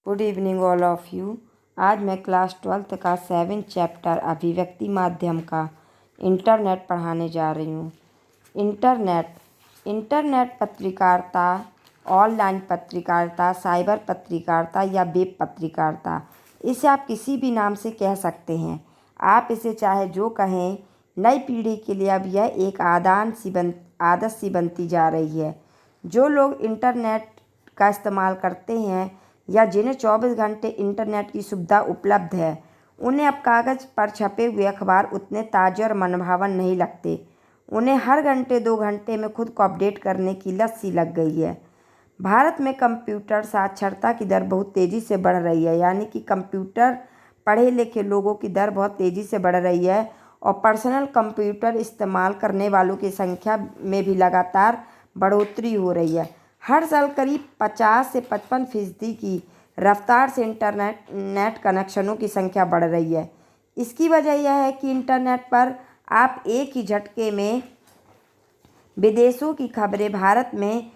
Good evening all of you. आज मैं class 12th का 7 चैप्टर अभिव्यक्ति माध्यम का इंटरनेट पढ़ाने जा रही हूँ। इंटरनेट पत्रकारिता, ऑनलाइन पत्रकारिता, साइबर पत्रकारिता या वेब पत्रकारिता, इसे आप किसी भी नाम से कह सकते हैं। आप इसे चाहे जो कहें, नई पीढ़ी के लिए अब यह एक आदत सी बनती जा रही है। जो लोग इंटरनेट का इस्तेमाल करते हैं या जिन्हें 24 घंटे इंटरनेट की सुविधा उपलब्ध है, उन्हें अब कागज़ पर छपे हुए अखबार उतने ताज़े और मनभावन नहीं लगते। उन्हें हर घंटे 2 घंटे में खुद को अपडेट करने की लत सी लग गई है। भारत में कंप्यूटर साक्षरता की दर बहुत तेज़ी से बढ़ रही है, यानी कि कंप्यूटर पढ़े लिखे लोगों की दर बहुत तेज़ी से बढ़ रही है और पर्सनल कंप्यूटर इस्तेमाल करने वालों की संख्या में भी लगातार बढ़ोतरी हो रही है। हर साल करीब 50 से 55% की रफ्तार से इंटरनेट कनेक्शनों की संख्या बढ़ रही है। इसकी वजह यह है कि इंटरनेट पर आप एक ही झटके में विदेशों की खबरें भारत में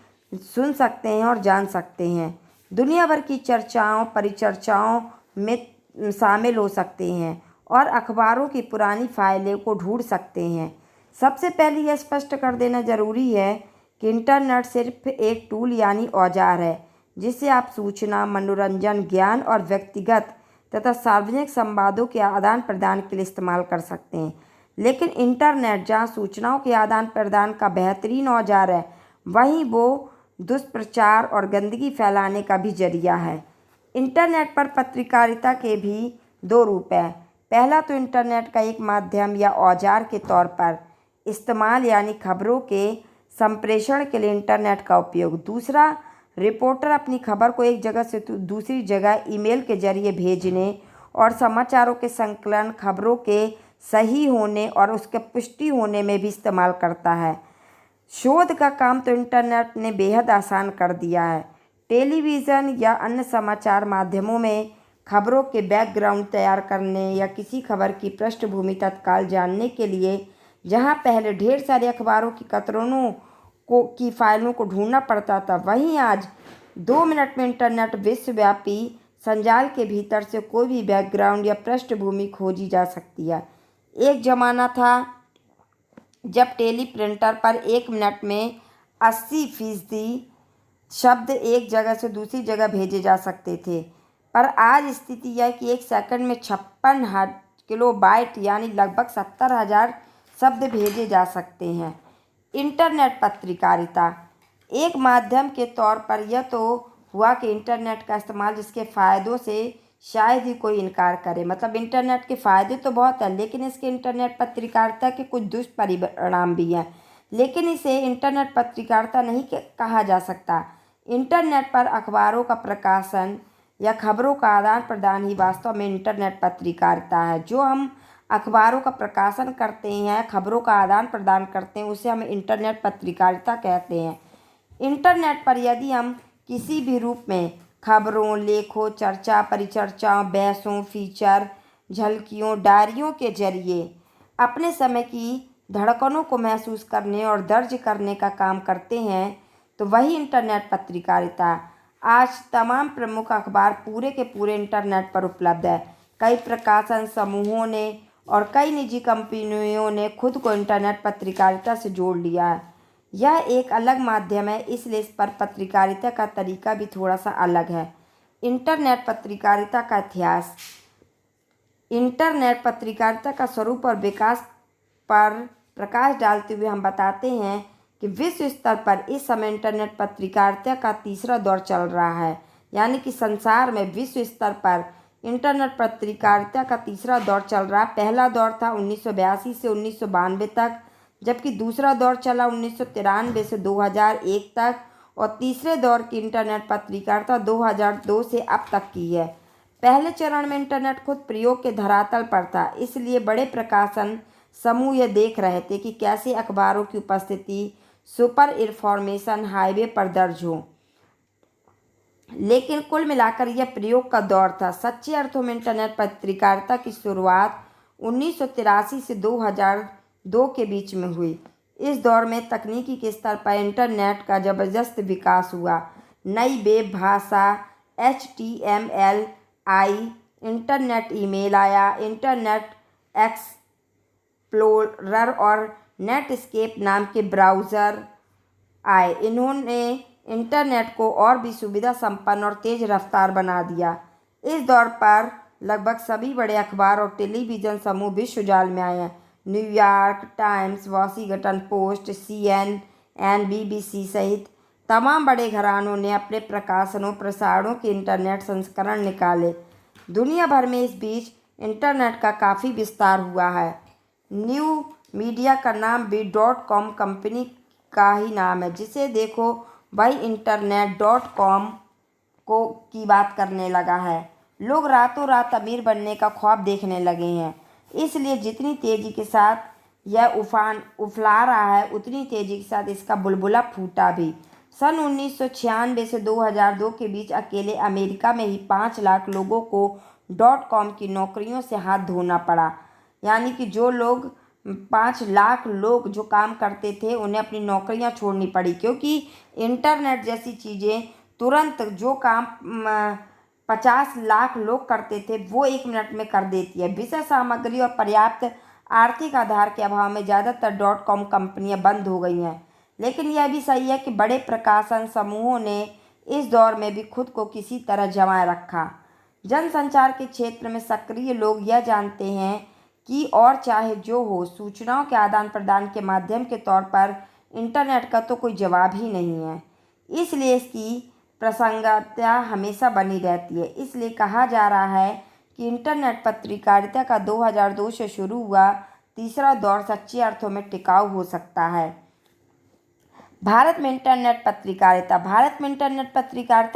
सुन सकते हैं और जान सकते हैं। दुनिया भर की चर्चाओं परिचर्चाओं में शामिल हो सकते हैं और अखबारों की पुरानी फाइलें को ढूंढ सकते हैं। सबसे पहले यह स्पष्ट कर देना ज़रूरी है कि इंटरनेट सिर्फ एक टूल यानी औजार है, जिससे आप सूचना, मनोरंजन, ज्ञान और व्यक्तिगत तथा सार्वजनिक संवादों के आदान प्रदान के लिए इस्तेमाल कर सकते हैं। लेकिन इंटरनेट जहां सूचनाओं के आदान प्रदान का बेहतरीन औजार है, वहीं वो दुष्प्रचार और गंदगी फैलाने का भी जरिया है। इंटरनेट पर पत्रकारिता के भी दो रूप हैं। पहला तो इंटरनेट का एक माध्यम या औजार के तौर पर इस्तेमाल, यानी खबरों के संप्रेषण के लिए इंटरनेट का उपयोग। दूसरा, रिपोर्टर अपनी खबर को एक जगह से दूसरी जगह ईमेल के जरिए भेजने और समाचारों के संकलन, खबरों के सही होने और उसके पुष्टि होने में भी इस्तेमाल करता है। शोध का काम तो इंटरनेट ने बेहद आसान कर दिया है। टेलीविज़न या अन्य समाचार माध्यमों में खबरों के बैकग्राउंड तैयार करने या किसी खबर की पृष्ठभूमि तत्काल जानने के लिए जहां पहले ढेर सारे अखबारों की कतरनों की फाइलों को ढूंढना पड़ता था, वहीं आज 2 मिनट में इंटरनेट विश्वव्यापी संजाल के भीतर से कोई भी बैकग्राउंड या पृष्ठभूमि खोजी जा सकती है। एक ज़माना था जब टेलीप्रिंटर पर 1 मिनट में 80% शब्द एक जगह से दूसरी जगह भेजे जा सकते थे, पर आज स्थिति यह है कि 1 सेकंड में 56 किलोबाइट यानी लगभग 70,000 शब्द भेजे जा सकते हैं। इंटरनेट पत्रकारिता एक माध्यम के तौर पर यह तो हुआ कि इंटरनेट का इस्तेमाल, जिसके फ़ायदों से शायद ही कोई इनकार करे। मतलब इंटरनेट के फ़ायदे तो बहुत हैं, लेकिन इसके इंटरनेट पत्रकारिता के कुछ दुष्परिणाम भी हैं। लेकिन इसे इंटरनेट पत्रकारिता नहीं कहा जा सकता। इंटरनेट पर अखबारों का प्रकाशन या खबरों का आदान प्रदान ही वास्तव में इंटरनेट पत्रकारिता है। जो हम अखबारों का प्रकाशन करते हैं, खबरों का आदान प्रदान करते हैं, उसे हम इंटरनेट पत्रकारिता कहते हैं। इंटरनेट पर यदि हम किसी भी रूप में खबरों, लेखों, चर्चा परिचर्चाओं, बहसों, फीचर, झलकियों, डायरियों के जरिए अपने समय की धड़कनों को महसूस करने और दर्ज करने का काम करते हैं, तो वही इंटरनेट पत्रकारिता। आज तमाम प्रमुख अखबार पूरे के पूरे इंटरनेट पर उपलब्ध है। कई प्रकाशन समूहों ने और कई निजी कंपनियों ने खुद को इंटरनेट पत्रकारिता से जोड़ लिया है। यह एक अलग माध्यम है, इसलिए इस पर पत्रकारिता का तरीका भी थोड़ा सा अलग है। इंटरनेट पत्रकारिता का इतिहास। इंटरनेट पत्रकारिता का स्वरूप और विकास पर प्रकाश डालते हुए हम बताते हैं कि विश्व स्तर पर इस समय इंटरनेट पत्रकारिता का तीसरा दौर चल रहा है, यानी कि संसार में विश्व स्तर पर इंटरनेट पत्रकारिता का तीसरा दौर चल रहा है। पहला दौर था 1982 से 1992 तक, जबकि दूसरा दौर चला 1993 से 2001 तक और तीसरे दौर की इंटरनेट पत्रकारिता 2002 से अब तक की है। पहले चरण में इंटरनेट खुद प्रयोग के धरातल पर था, इसलिए बड़े प्रकाशन समूह यह देख रहे थे कि कैसे अखबारों की उपस्थिति सुपर इन्फॉर्मेशन हाईवे पर दर्ज हो। लेकिन कुल मिलाकर यह प्रयोग का दौर था। सच्चे अर्थों में इंटरनेट पत्रकारिता की शुरुआत 1983 से 2002 के बीच में हुई। इस दौर में तकनीकी के स्तर पर इंटरनेट का ज़बरदस्त विकास हुआ। नई वेब भाषा HTML आई, इंटरनेट ईमेल आया, इंटरनेट एक्सप्लोरर और नेटस्केप नाम के ब्राउज़र आए। इन्होंने इंटरनेट को और भी सुविधा संपन्न और तेज़ रफ्तार बना दिया। इस दौर पर लगभग सभी बड़े अखबार और टेलीविज़न समूह विश्व जाल में आए हैं। New York times, Washington post, CNN, BBC सहित तमाम बड़े घरानों ने अपने प्रकाशनों प्रसारणों के इंटरनेट संस्करण निकाले। दुनिया भर में इस बीच इंटरनेट का काफ़ी विस्तार हुआ है। न्यू मीडिया का नाम भी .com कंपनी का ही नाम है। जिसे देखो वही इंटरनेट .com को की बात करने लगा है। लोग रातों रात अमीर बनने का ख्वाब देखने लगे हैं। इसलिए जितनी तेज़ी के साथ यह उफला रहा है, उतनी तेज़ी के साथ इसका बुलबुला फूटा भी। सन 1996 से 2002 के बीच अकेले अमेरिका में ही 5 लाख लोगों को .com की नौकरियों से हाथ धोना पड़ा। यानी कि जो लोग 5 लाख लोग जो काम करते थे उन्हें अपनी नौकरियां छोड़नी पड़ी, क्योंकि इंटरनेट जैसी चीज़ें तुरंत जो काम 50 लाख लोग करते थे वो 1 मिनट में कर देती है। विषय सामग्री और पर्याप्त आर्थिक आधार के अभाव में ज़्यादातर .com कंपनियां बंद हो गई हैं। लेकिन यह भी सही है कि बड़े प्रकाशन समूहों ने इस दौर में भी खुद को किसी तरह जमाए रखा। जनसंचार के क्षेत्र में सक्रिय लोग यह जानते हैं कि और चाहे जो हो, सूचनाओं के आदान प्रदान के माध्यम के तौर पर इंटरनेट का तो कोई जवाब ही नहीं है। इसलिए इसकी प्रासंगिकता हमेशा बनी रहती है। इसलिए कहा जा रहा है कि इंटरनेट पत्रकारिता का 2002 से शुरू हुआ तीसरा दौर सच्चे अर्थों में टिकाऊ हो सकता है। भारत में इंटरनेट पत्रकारिता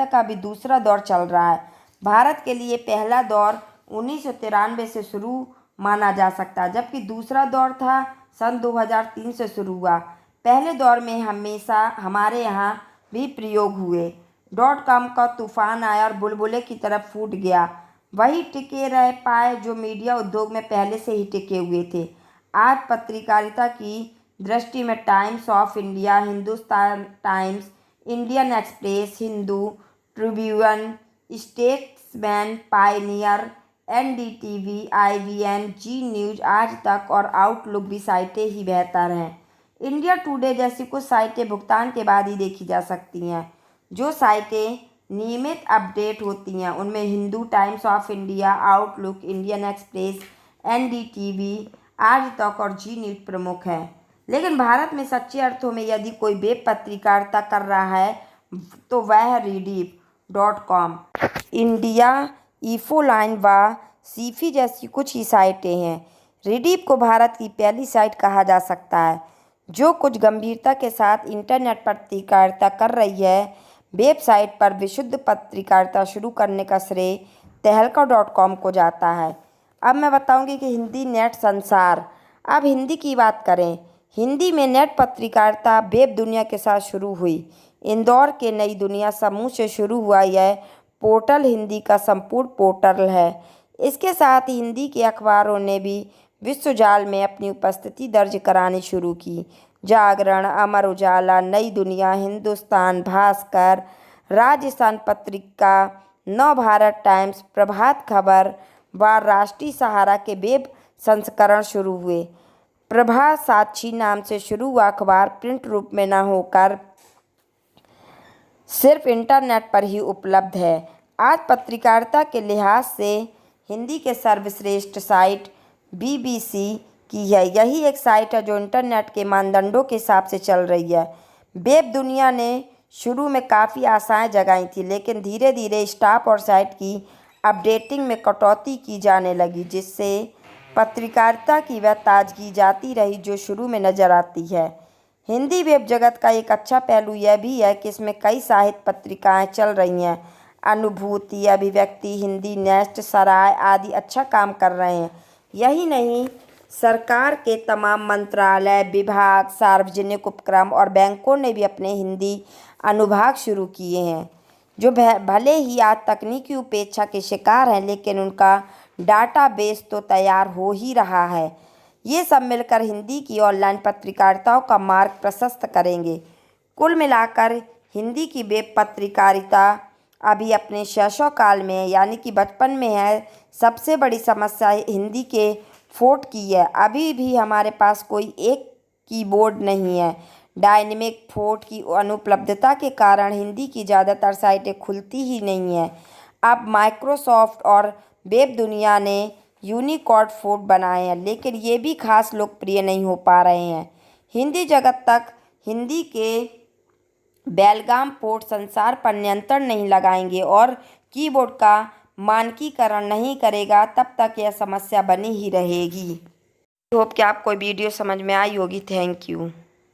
का भी दूसरा दौर चल रहा है। भारत के लिए पहला दौर 1993 से शुरू माना जा सकता है, जबकि दूसरा दौर था सन 2003 से शुरू हुआ। पहले दौर में हमेशा हमारे यहाँ भी प्रयोग हुए। .com का तूफान आया और बुलबुले की तरफ फूट गया। वही टिके रह पाए जो मीडिया उद्योग में पहले से ही टिके हुए थे। आज पत्रकारिता की दृष्टि में Times of India, Hindustan Times, Indian Express, Hindu, Tribune, Statesman, Pioneer, NDTV, IBN, Zee News, Aaj Tak और आउटलुक भी साइटें ही बेहतर हैं। इंडिया टुडे जैसी कुछ साइटें भुगतान के बाद ही देखी जा सकती हैं। जो साइटें नियमित अपडेट होती हैं उनमें Hindu, times of India, outlook, Indian express, NDTV, आज तक और जी न्यूज़ प्रमुख हैं। लेकिन भारत में सच्चे अर्थों में यदि कोई वेब पत्रकारिता कर रहा है तो वह Rediff.com, इंडिया इंफोलाइन व सीफी जैसी कुछ ही साइटें हैं। Rediff को भारत की पहली साइट कहा जा सकता है जो कुछ गंभीरता के साथ इंटरनेट पत्रकारिता कर रही है। वेबसाइट पर विशुद्ध पत्रकारिता शुरू करने का श्रेय तहलका.com को जाता है। अब मैं बताऊंगी कि हिंदी नेट संसार। अब हिंदी की बात करें। हिंदी में नेट पत्रकारिता वेब दुनिया के साथ शुरू हुई। इंदौर के नई दुनिया समूह से शुरू हुआ यह पोर्टल हिंदी का संपूर्ण पोर्टल है। इसके साथ ही हिंदी के अखबारों ने भी विश्व जाल में अपनी उपस्थिति दर्ज करानी शुरू की। जागरण, अमर उजाला, नई दुनिया, हिंदुस्तान, भास्कर, राजस्थान पत्रिका, नवभारत टाइम्स, प्रभात खबर व राष्ट्रीय सहारा के वेब संस्करण शुरू हुए। प्रभा साक्षी नाम से शुरू हुआ अखबार प्रिंट रूप में न होकर सिर्फ इंटरनेट पर ही उपलब्ध है। आज पत्रकारिता के लिहाज से हिंदी के सर्वश्रेष्ठ साइट BBC की है। यही एक साइट है जो इंटरनेट के मानदंडों के हिसाब से चल रही है। वेब दुनिया ने शुरू में काफ़ी आशाएं जगाई थी, लेकिन धीरे धीरे स्टाफ और साइट की अपडेटिंग में कटौती की जाने लगी, जिससे पत्रकारिता की वह ताजगी जाती रही जो शुरू में नज़र आती है। हिंदी वेब जगत का एक अच्छा पहलू यह भी है कि इसमें कई साहित्य पत्रिकाएं चल रही हैं। अनुभूति, अभिव्यक्ति, हिंदी नेस्ट, सराय आदि अच्छा काम कर रहे हैं। यही नहीं, सरकार के तमाम मंत्रालय, विभाग, सार्वजनिक उपक्रम और बैंकों ने भी अपने हिंदी अनुभाग शुरू किए हैं, जो भले ही आज तकनीकी उपेक्षा के शिकार हैं, लेकिन उनका डाटाबेस तो तैयार हो ही रहा है। ये सब मिलकर हिंदी की ऑनलाइन पत्रकारिताओं का मार्ग प्रशस्त करेंगे। कुल मिलाकर हिंदी की वेब पत्रकारिता अभी अपने शैशव काल में यानी कि बचपन में है, सबसे बड़ी समस्या हिंदी के फ़ॉन्ट की है। अभी भी हमारे पास कोई एक कीबोर्ड नहीं है। डायनेमिक फ़ॉन्ट की अनुपलब्धता के कारण हिंदी की ज़्यादातर साइटें खुलती ही नहीं हैं। अब माइक्रोसॉफ्ट और वेब दुनिया ने यूनिकोड फ़ॉन्ट बनाए हैं, लेकिन ये भी खास लोकप्रिय नहीं हो पा रहे हैं। हिंदी जगत तक हिंदी के बेलगाम पोर्ट संसार पर नियंत्रण नहीं लगाएंगे और कीबोर्ड का मानकीकरण नहीं करेगा, तब तक यह समस्या बनी ही रहेगी। होप कि आपको वीडियो समझ में आई होगी। Thank you.